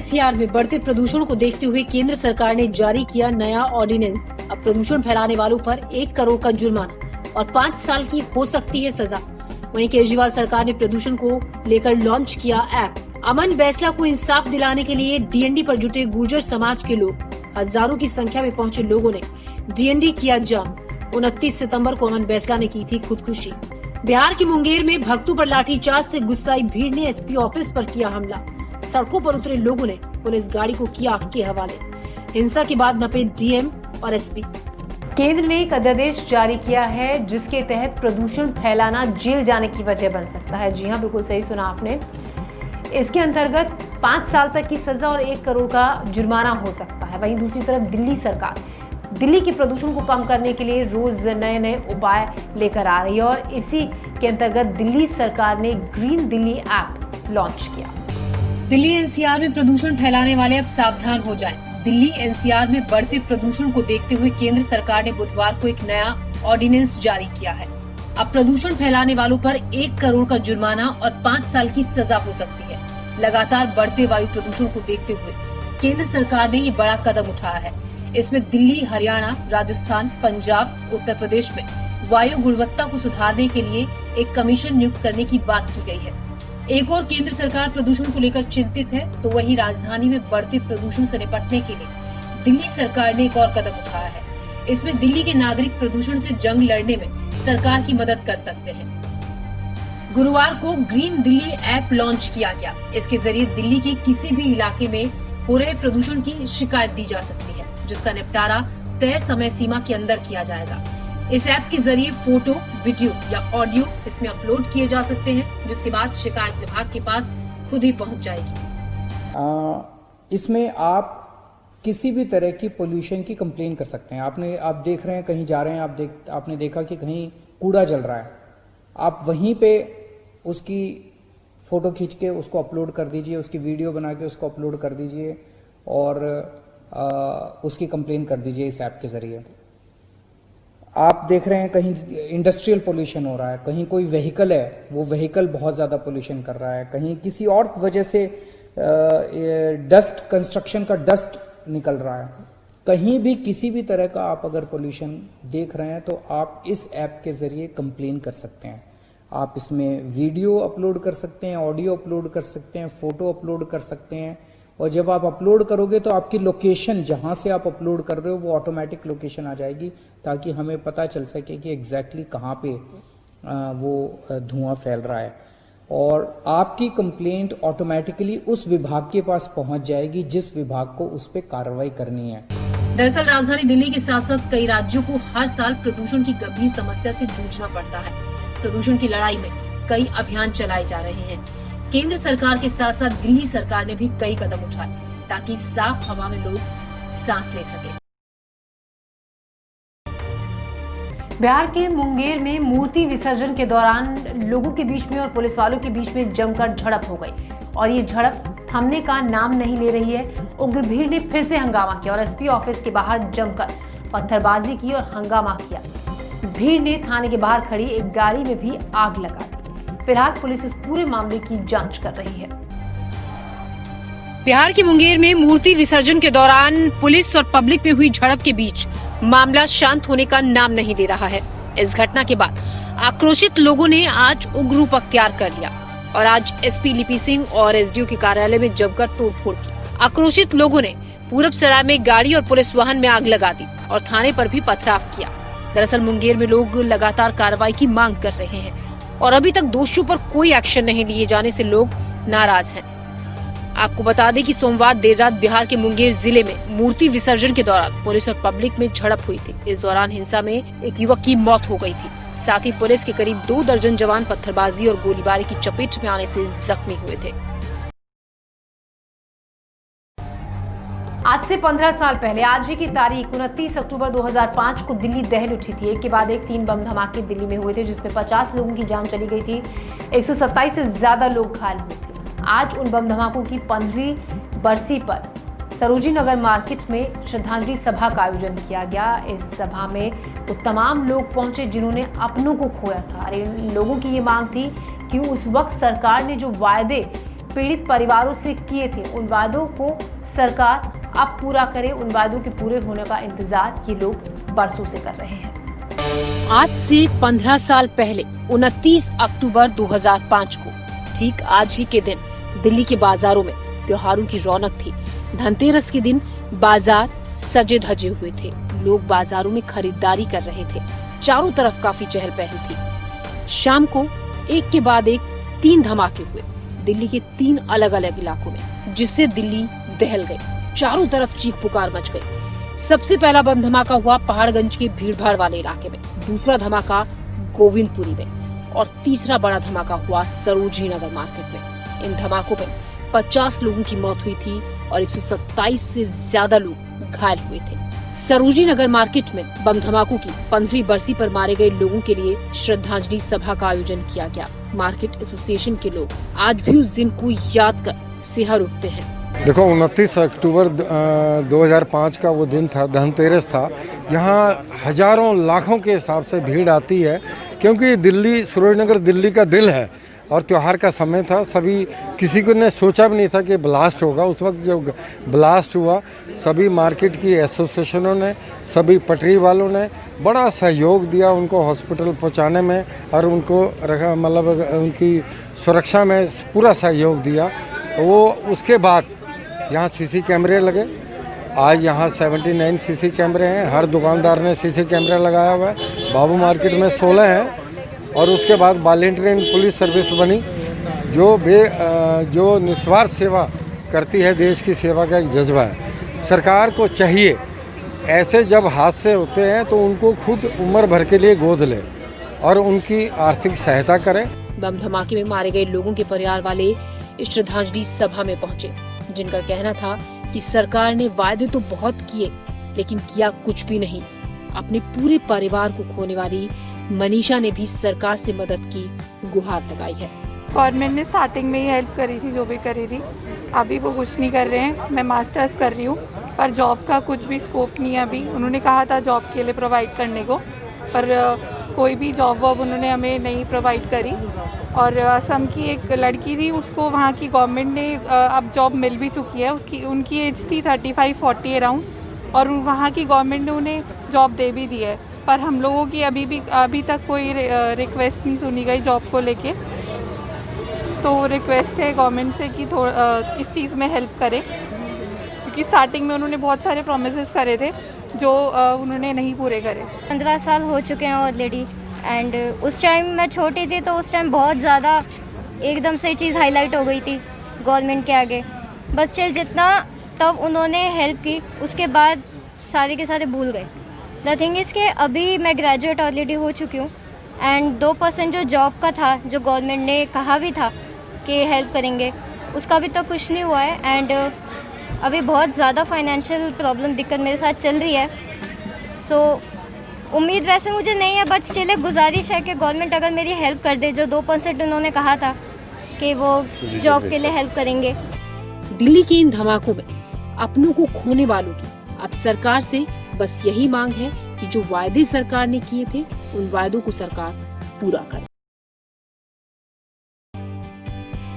NCR में बढ़ते प्रदूषण को देखते हुए केंद्र सरकार ने जारी किया नया ऑर्डिनेंस। अब प्रदूषण फैलाने वालों पर 1 करोड़ का जुर्माना और 5 साल की हो सकती है सजा। वहीं केजरीवाल सरकार ने प्रदूषण को लेकर लॉन्च किया ऐप। अमन बैसला को इंसाफ दिलाने के लिए डीएनडी पर जुटे गुर्जर समाज के लोग, हजारों की संख्या में पहुंचे लोगों ने डीएनडी किया जाम। 29 सितंबर को अमन बैसला ने की थी खुदकुशी। बिहार के मुंगेर में भक्तों पर लाठीचार्ज से गुस्साई भीड़ ने एसपी ऑफिस पर किया हमला। सड़कों पर उतरे लोगों ने पुलिस गाड़ी को किया आग के हवाले। हिंसा के बाद नपे डीएम और एसपी। केंद्र ने एक अध्यादेश जारी किया है जिसके तहत प्रदूषण फैलाना जेल जाने की वजह बन सकता है। जी हां, बिल्कुल सही सुना आपने। इसके अंतर्गत 5 साल तक की सजा और 1 करोड़ का जुर्माना हो सकता है। वहीं दूसरी तरफ दिल्ली सरकार दिल्ली के प्रदूषण को कम करने के लिए रोज नए उपाय लेकर आ रही है और इसी के अंतर्गत दिल्ली सरकार ने ग्रीन दिल्ली ऐप लॉन्च किया। दिल्ली एनसीआर में प्रदूषण फैलाने वाले अब सावधान हो जाएं। दिल्ली एनसीआर में बढ़ते प्रदूषण को देखते हुए केंद्र सरकार ने बुधवार को एक नया ऑर्डिनेंस जारी किया है। अब प्रदूषण फैलाने वालों पर 1 करोड़ का जुर्माना और 5 साल की सजा हो सकती है। लगातार बढ़ते वायु प्रदूषण को देखते हुए केंद्र सरकार ने ये बड़ा कदम उठाया है। इसमें दिल्ली, हरियाणा, राजस्थान, पंजाब, उत्तर प्रदेश में वायु गुणवत्ता को सुधारने के लिए एक कमीशन नियुक्त करने की बात की गई है। एक और केंद्र सरकार प्रदूषण को लेकर चिंतित है, तो वहीं राजधानी में बढ़ते प्रदूषण से निपटने के लिए दिल्ली सरकार ने एक और कदम उठाया है। इसमें दिल्ली के नागरिक प्रदूषण से जंग लड़ने में सरकार की मदद कर सकते हैं। गुरुवार को ग्रीन दिल्ली ऐप लॉन्च किया गया। इसके जरिए दिल्ली के किसी भी इलाके में हो रहे प्रदूषण की शिकायत दी जा सकती है, जिसका निपटारा तय समय सीमा के अंदर किया जाएगा। इस ऐप के जरिए फोटो, वीडियो या ऑडियो इसमें अपलोड किए जा सकते हैं, जिसके बाद शिकायत विभाग के पास खुद ही पहुंच जाएगी। इसमें आप किसी भी तरह की पोल्यूशन की कंप्लेन कर सकते हैं। आप देख रहे हैं, कहीं जा रहे हैं, आपने देखा कि कहीं कूड़ा जल रहा है, आप वहीं पे उसकी फोटो खींच के उसको अपलोड कर दीजिए, उसकी वीडियो बना के उसको अपलोड कर दीजिए और उसकी कंप्लेन कर दीजिए इस ऐप के जरिए। आप देख रहे हैं कहीं इंडस्ट्रियल पोल्यूशन हो रहा है, कहीं कोई व्हीकल है, वो व्हीकल बहुत ज़्यादा पोल्यूशन कर रहा है, कहीं किसी और वजह से डस्ट, कंस्ट्रक्शन का डस्ट निकल रहा है, कहीं भी किसी भी तरह का आप अगर पोल्यूशन देख रहे हैं तो आप इस ऐप के जरिए कंप्लेन कर सकते हैं। आप इसमें वीडियो अपलोड कर सकते हैं, ऑडियो अपलोड कर सकते हैं, फोटो अपलोड कर सकते हैं और जब आप अपलोड करोगे तो आपकी लोकेशन, जहां से आप अपलोड कर रहे हो, वो ऑटोमेटिक लोकेशन आ जाएगी ताकि हमें पता चल सके कि एग्जैक्टली कहाँ पे वो धुआं फैल रहा है और आपकी कंप्लेंट ऑटोमेटिकली उस विभाग के पास पहुंच जाएगी जिस विभाग को उस पर कार्रवाई करनी है। दरअसल राजधानी दिल्ली के साथ साथ कई राज्यों को हर साल प्रदूषण की गंभीर समस्या से जूझना पड़ता है। प्रदूषण की लड़ाई में कई अभियान चलाए जा रहे हैं। केंद्र सरकार के साथ साथ दिल्ली सरकार ने भी कई कदम उठाए ताकि साफ हवा में लोग सांस ले सके। बिहार के मुंगेर में मूर्ति विसर्जन के दौरान लोगों के बीच में और पुलिस वालों के बीच में जमकर झड़प हो गई और ये झड़प थमने का नाम नहीं ले रही है। उग्र भीड़ ने फिर से हंगामा किया और एसपी ऑफिस के बाहर जमकर पत्थरबाजी की और हंगामा किया। भीड़ ने थाने के बाहर खड़ी एक गाड़ी में भी आग लगा दी। फिलहाल पुलिस इस पूरे मामले की जांच कर रही है। बिहार के मुंगेर में मूर्ति विसर्जन के दौरान पुलिस और पब्लिक में हुई झड़प के बीच मामला शांत होने का नाम नहीं ले रहा है। इस घटना के बाद आक्रोशित लोगों ने आज उग्र रूप अख्तियार कर लिया और आज एसपी लिपि सिंह और एसडीओ के कार्यालय में जमकर तोड़फोड़ की। आक्रोशित लोगों ने पूरब सराय में गाड़ी और पुलिस वाहन में आग लगा दी और थाने पर भी पथराव किया। दरअसल मुंगेर में लोग लगातार कार्रवाई की मांग कर रहे हैं और अभी तक दोषियों पर कोई एक्शन नहीं लिए जाने से लोग नाराज हैं। आपको बता दें कि सोमवार देर रात बिहार के मुंगेर जिले में मूर्ति विसर्जन के दौरान पुलिस और पब्लिक में झड़प हुई थी। इस दौरान हिंसा में एक युवक की मौत हो गई थी। साथ ही पुलिस के करीब 2 दर्जन जवान पत्थरबाजी और गोलीबारी की चपेट में आने से जख्मी हुए थे। आज से 15 साल पहले आज ही की तारीख 29 अक्टूबर 2005 को दिल्ली दहल उठी थी। एक के बाद एक 3 बम धमाके दिल्ली में हुए थे जिसमें 50 लोगों की जान चली गई थी। 127 से ज्यादा लोग घायल हुए थे। आज उन बम धमाकों की 15वीं बरसी पर सरोजिनी नगर मार्केट में श्रद्धांजलि सभा का आयोजन किया गया। इस सभा में वो तमाम लोग पहुंचे जिन्होंने अपनों को खोया था। अरे लोगों की ये मांग थी कि उस वक्त सरकार ने जो वायदे पीड़ित परिवारों से किए थे, उन वादों को सरकार अब पूरा करे। उन वादों के पूरे होने का इंतजार ये लोग बरसों से कर रहे हैं। आज से 15 साल पहले 29 अक्टूबर 2005 को ठीक आज ही के दिन दिल्ली के बाजारों में त्योहारों की रौनक थी। धनतेरस के दिन बाजार सजे धजे हुए थे, लोग बाजारों में खरीदारी कर रहे थे, चारों तरफ काफी चहल पहल थी। शाम को एक के बाद एक 3 धमाके हुए दिल्ली के 3 अलग अलग इलाकों में, जिससे दिल्ली दहल गई, चारों तरफ चीख पुकार मच गई। सबसे पहला बम धमाका हुआ पहाड़गंज के भीड़भाड़ वाले इलाके में, दूसरा धमाका गोविंदपुरी में और तीसरा बड़ा धमाका हुआ सरोजनी नगर मार्केट में। इन धमाकों में 50 लोगों की मौत हुई थी और 127 से ज्यादा लोग घायल हुए थे। सरोजनी नगर मार्केट में बम धमाकों की 15वीं बरसी पर मारे गए लोगों के लिए श्रद्धांजलि सभा का आयोजन किया गया। मार्केट एसोसिएशन के लोग आज भी उस दिन को याद कर सिहर उठते हैं। देखो 29 अक्टूबर 2005 का वो दिन था, धनतेरस था। यहाँ हजारों लाखों के हिसाब से भीड़ आती है, क्योंकि दिल्ली, सरोजनगर दिल्ली का दिल है और त्यौहार का समय था। सभी, किसी को ने सोचा भी नहीं था कि ब्लास्ट होगा। उस वक्त जब ब्लास्ट हुआ, सभी मार्केट की एसोसिएशनों ने, सभी पटरी वालों ने बड़ा सहयोग दिया उनको हॉस्पिटल पहुंचाने में और उनको रखा, मतलब उनकी सुरक्षा में पूरा सहयोग दिया। वो उसके बाद यहाँ सीसी कैमरे लगे। आज यहाँ 79 सीसी कैमरे हैं, हर दुकानदार ने सीसी कैमरा लगाया हुआ है। बाबू मार्केट में 16 हैं और उसके बाद वॉलंटियरिंग पुलिस सर्विस बनी, जो निस्वार्थ सेवा करती है। देश की सेवा का एक जज्बा है। सरकार को चाहिए ऐसे जब हादसे होते हैं तो उनको खुद उम्र भर के लिए गोद ले और उनकी आर्थिक सहायता करे। बम धमाके में मारे गए लोगों के परिवार वाले इस श्रद्धांजलि सभा में पहुंचे, जिनका कहना था कि सरकार ने वायदे तो बहुत किए लेकिन किया कुछ भी नहीं। अपने पूरे परिवार को खोने वाली मनीषा ने भी सरकार से मदद की गुहार लगाई है। गवर्नमेंट ने स्टार्टिंग में ही हेल्प करी थी, जो भी करी थी। अभी वो कुछ नहीं कर रहे हैं। मैं मास्टर्स कर रही हूँ, पर जॉब का कुछ भी स्कोप नहीं है अभी। उन्होंने कहा था जॉब के लिए प्रोवाइड करने को, पर कोई भी जॉब वॉब उन्होंने हमें नहीं प्रोवाइड करी। और असम की एक लड़की थी, उसको वहाँ की गवर्नमेंट ने अब जॉब मिल भी चुकी है। उनकी एज थी 35-40 अराउंड, और वहाँ की गवर्नमेंट ने उन्हें जॉब दे भी दी है। पर हम लोगों की अभी तक कोई रिक्वेस्ट नहीं सुनी गई जॉब को लेके। तो रिक्वेस्ट है गवर्नमेंट से कि इस चीज़ में हेल्प करें, क्योंकि स्टार्टिंग में उन्होंने बहुत सारे प्रोमिसेस करे थे जो उन्होंने नहीं पूरे करे। 15 साल हो चुके हैं ऑलरेडी, एंड उस टाइम मैं छोटी थी तो उस टाइम बहुत ज़्यादा एकदम से चीज़ हाईलाइट हो गई थी गवर्नमेंट के आगे। बस चिल जितना तब उन्होंने हेल्प की, उसके बाद सारे के सारे भूल गए। द थिंग इज़ कि अभी मैं ग्रेजुएट ऑलरेडी हो चुकी हूँ, एंड 2% जो जॉब का था, जो गवर्नमेंट ने कहा भी था कि हेल्प करेंगे, उसका अभी तक कुछ नहीं हुआ है। एंड अभी बहुत ज़्यादा फाइनेंशियल प्रॉब्लम, दिक्कत मेरे साथ चल रही है। सो उम्मीद वैसे मुझे नहीं है, बट स्टिल एक गुजारिश है कि गवर्नमेंट अगर मेरी हेल्प कर दे, जो 2% उन्होंने कहा था कि वो जॉब के लिए हेल्प करेंगे। दिल्ली के इन धमाकों में अपनों को खोने वालों की अब सरकार से बस यही मांग है कि जो वायदे सरकार ने किए थे, उन वायदों को सरकार पूरा करे।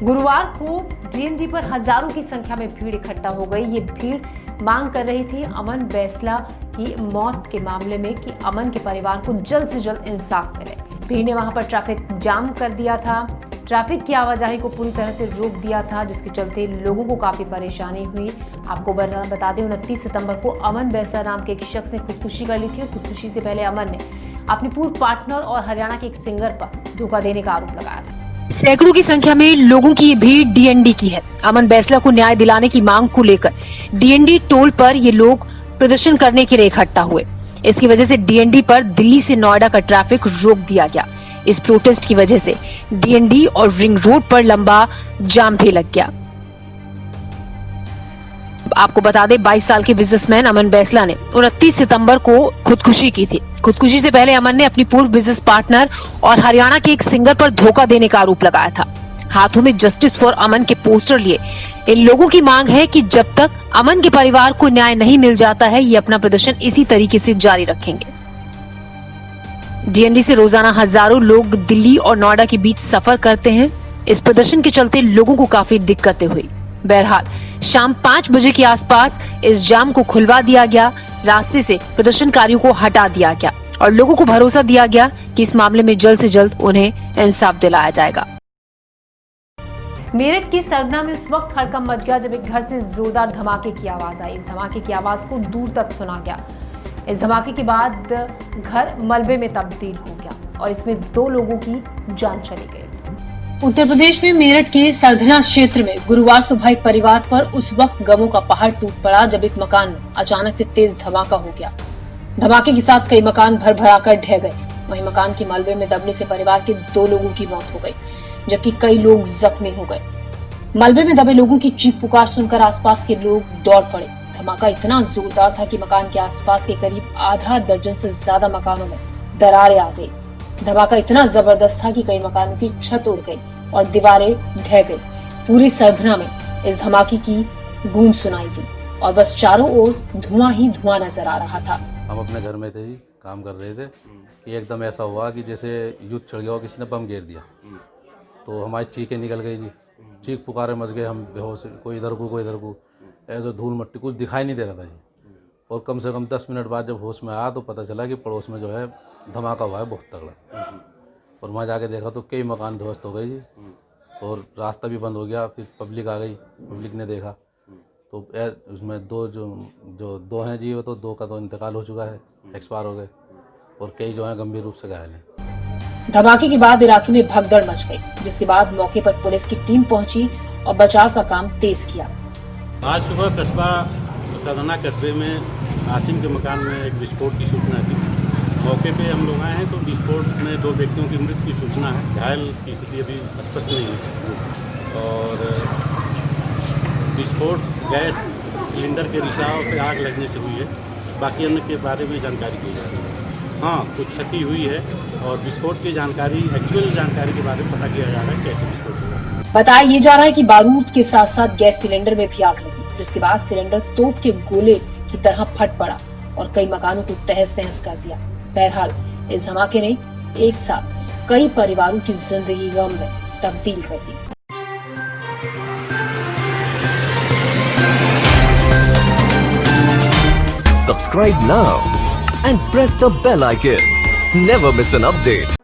गुरुवार को डीएमडी पर हजारों की संख्या में भीड़ इकट्ठा हो गई। ये भीड़ मांग कर रही थी अमन बैसला की मौत के मामले में कि अमन के परिवार को जल्द से जल्द इंसाफ मिले। भीड़ ने वहां पर ट्रैफिक जाम कर दिया था, ट्रैफिक की आवाजाही को पूरी तरह से रोक दिया था, जिसके चलते लोगों को काफी परेशानी हुई। आपको बता दें 29 सितंबर को अमन बैसला नाम के एक शख्स ने खुदकुशी कर ली थी। खुदकुशी से पहले अमन ने अपने पूर्व पार्टनर और हरियाणा के एक सिंगर पर धोखा देने का आरोप लगाया था। सैकड़ों की संख्या में लोगों की ये भीड़ डीएनडी की है। अमन बैसला को न्याय दिलाने की मांग को लेकर डीएनडी टोल पर ये लोग प्रदर्शन करने के लिए इकट्ठा हुए। इसकी वजह से डीएनडी पर दिल्ली से नोएडा का ट्रैफिक रोक दिया गया। इस प्रोटेस्ट की वजह से डीएनडी और रिंग रोड पर लंबा जाम भी लग गया। आपको बता दें 22 साल के बिजनेसमैन अमन बैसला ने 29 सितंबर को खुदकुशी की थी। खुदकुशी से पहले अमन ने अपनी पूर्व बिजनेस पार्टनर और हरियाणा के एक सिंगर पर धोखा देने का आरोप लगाया था। हाथों में जस्टिस फॉर अमन के पोस्टर लिए इन लोगों की मांग है कि जब तक अमन के परिवार को न्याय नहीं मिल जाता है, ये अपना प्रदर्शन इसी तरीके से जारी रखेंगे। डीएनडी से रोजाना हजारों लोग दिल्ली और नोएडा के बीच सफर करते हैं। इस प्रदर्शन के चलते लोगों को काफी दिक्कतें हुई। बहरहाल शाम 5 बजे के आसपास इस जाम को खुलवा दिया गया, रास्ते से प्रदर्शनकारियों को हटा दिया गया और लोगों को भरोसा दिया गया कि इस मामले में जल्द से जल्द उन्हें इंसाफ दिलाया जाएगा। मेरठ की सरधना में उस वक्त हड़कंप मच गया जब एक घर से जोरदार धमाके की आवाज आई। इस धमाके की आवाज को दूर तक सुना गया। इस धमाके के बाद घर मलबे में तब्दील हो गया और इसमें 2 लोगों की जान चली गई। उत्तर प्रदेश में मेरठ के सरधना क्षेत्र में गुरुवार सुबह एक परिवार पर उस वक्त गमों का पहाड़ टूट पड़ा जब एक मकान में अचानक से तेज धमाका हो गया। धमाके के साथ कई मकान भर भराकर ढह गए। वहीं मकान के मलबे में दबने से परिवार के 2 लोगों की मौत हो गई, जबकि कई लोग जख्मी हो गए। मलबे में दबे लोगों की चीख पुकार सुनकर आसपास के लोग दौड़ पड़े। धमाका इतना जोरदार था कि मकान के आसपास के करीब आधा दर्जन से ज्यादा मकानों में दरारें आ गई। धमाका इतना जबरदस्त था कि कई मकानों की छत उड़ गई और दीवारें ढह गई। पूरी सरधना में इस धमाके की गूंज सुनाई दी और बस चारों ओर धुआं ही धुआं नजर आ रहा था। हम अपने घर में थे जी, काम कर रहे थे कि एकदम ऐसा हुआ कि जैसे युद्ध छिड़ गया हो, किसी ने बम गिर दिया। तो हमारी चीखें निकल गई जी, चीख पुकारे मच गए। हम बेहोश, कोई इधर को कोई इधर को, ऐसे धूल मट्टी कुछ दिखाई नहीं दे रहा था जी। और कम से कम 10 मिनट बाद जब होश में आया तो पता चला कि पड़ोस में जो है धमाका हुआ है बहुत तगड़ा। और वहाँ जाके देखा तो कई मकान ध्वस्त हो गए जी और रास्ता भी बंद हो गया। फिर पब्लिक आ गई, पब्लिक ने देखा तो उसमें 2 हैं जी, वो तो 2 का तो इंतकाल हो चुका है, एक्सपायर हो गए, और कई जो हैं गंभीर रूप से घायल हैं। धमाके के बाद इलाके में भगदड़ मच गई, जिसके बाद मौके पर पुलिस की टीम पहुंची और बचाव का काम तेज किया। आज सुबह कस्बा सरधना कस्बे में आसिम के मकान में एक विस्फोट की सूचना थी। मौके पे हम लोग आए हैं तो विस्फोट में 2 व्यक्तियों की मृत्यु की सूचना है। घायल की स्थिति अभी स्पष्ट नहीं है। और विस्फोट गैस सिलेंडर के रिसाव से आग लगने से हुई है। बाकी अन्य के बारे में जानकारी दी जा रही है। हाँ, कुछ क्षति हुई है और विस्फोट की जानकारी, एक्चुअल जानकारी के बारे में पता किया जा रहा है कैसे विस्फोट हुआ। बताया ये जा रहा है कि बारूद के साथ साथ गैस सिलेंडर में भी आग लगी, जिसके बाद सिलेंडर तोप के गोले की तरह फट पड़ा और कई मकानों को तहस नहस कर दिया। बहरहाल इस धमाके ने एक साथ कई परिवारों की जिंदगी गम में तब्दील कर दी। Subscribe now and press the bell icon. Never miss an update.